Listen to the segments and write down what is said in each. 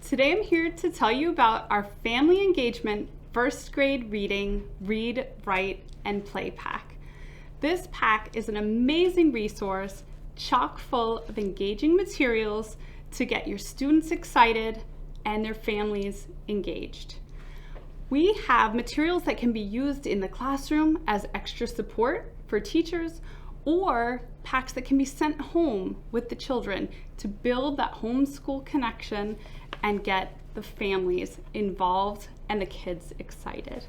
Today I'm here to tell you about our family engagement first grade reading, read, write, and play pack. This pack is an amazing resource chock full of engaging materials to get your students excited and their families engaged. We have materials that can be used in the classroom as extra support for teachers, or packs that can be sent home with the children to build that homeschool connection and get the families involved and the kids excited.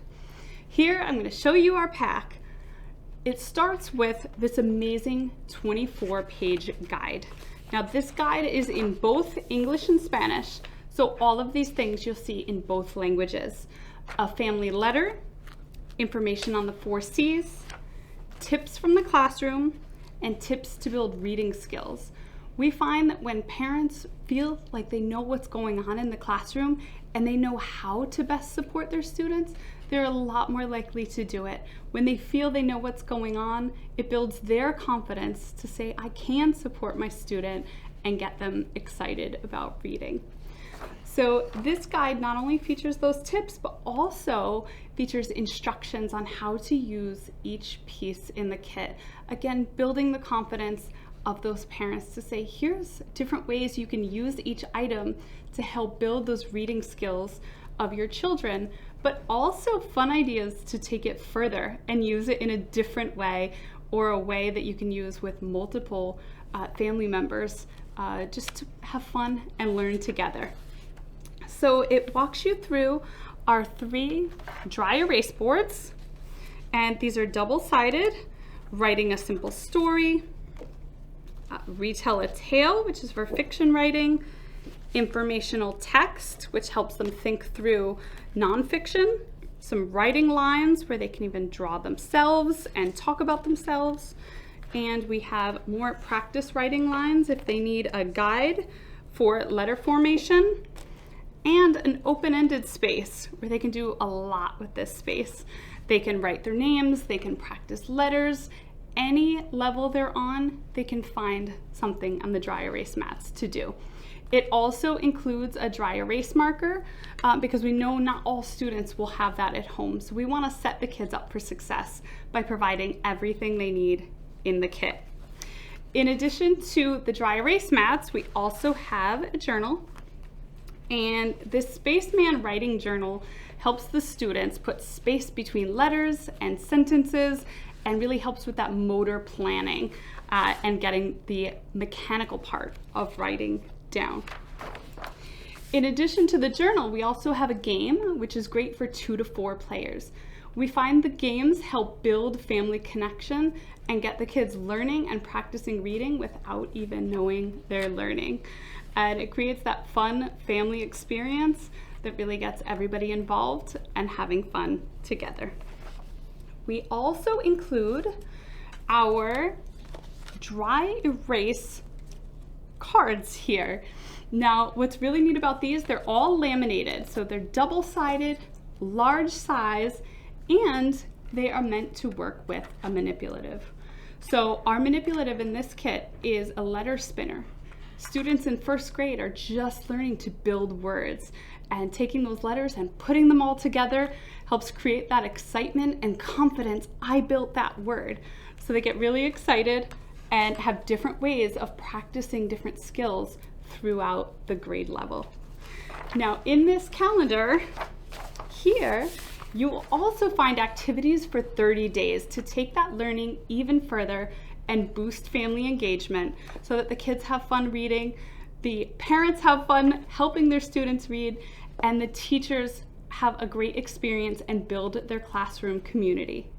Here I'm going to show you our pack. It starts with this amazing 24-page guide. Now this guide is in both English and Spanish, so all of these things you'll see in both languages. A family letter, information on the 4 C's, tips from the classroom, and tips to build reading skills. We find that when parents feel like they know what's going on in the classroom and they know how to best support their students, they're a lot more likely to do it. When they feel they know what's going on, it builds their confidence to say, I can support my student and get them excited about reading. So this guide not only features those tips, but also features instructions on how to use each piece in the kit. Again, building the confidence of those parents to say, here's different ways you can use each item to help build those reading skills of your children, but also fun ideas to take it further and use it in a different way, or a way that you can use with multiple family members just to have fun and learn together. So it walks you through our 3 dry erase boards, and these are double-sided. Writing a simple story, retell a tale, which is for fiction writing, informational text, which helps them think through nonfiction, some writing lines where they can even draw themselves and talk about themselves, and we have more practice writing lines if they need a guide for letter formation, and an open-ended space where they can do a lot with this space. They can write their names, they can practice letters. Any level they're on, they can find something on the dry erase mats to do. It also includes a dry erase marker because we know not all students will have that at home. So we want to set the kids up for success by providing everything they need in the kit. In addition to the dry erase mats, we also have a journal. And this Spaceman writing journal helps the students put space between letters and sentences, and really helps with that motor planning and getting the mechanical part of writing down. In addition to the journal, we also have a game, which is great for 2 to 4 players. We find the games help build family connection and get the kids learning and practicing reading without even knowing they're learning. And it creates that fun family experience that really gets everybody involved and having fun together. We also include our dry erase cards here. Now, what's really neat about these, they're all laminated. So they're double-sided, large size, and they are meant to work with a manipulative. So our manipulative in this kit is a letter spinner. Students in 1st grade are just learning to build words, and taking those letters and putting them all together helps create that excitement and confidence. I built that word. So they get really excited and have different ways of practicing different skills throughout the grade level. Now in this calendar here, you will also find activities for 30 days to take that learning even further and boost family engagement so that the kids have fun reading, the parents have fun helping their students read, and the teachers have a great experience and build their classroom community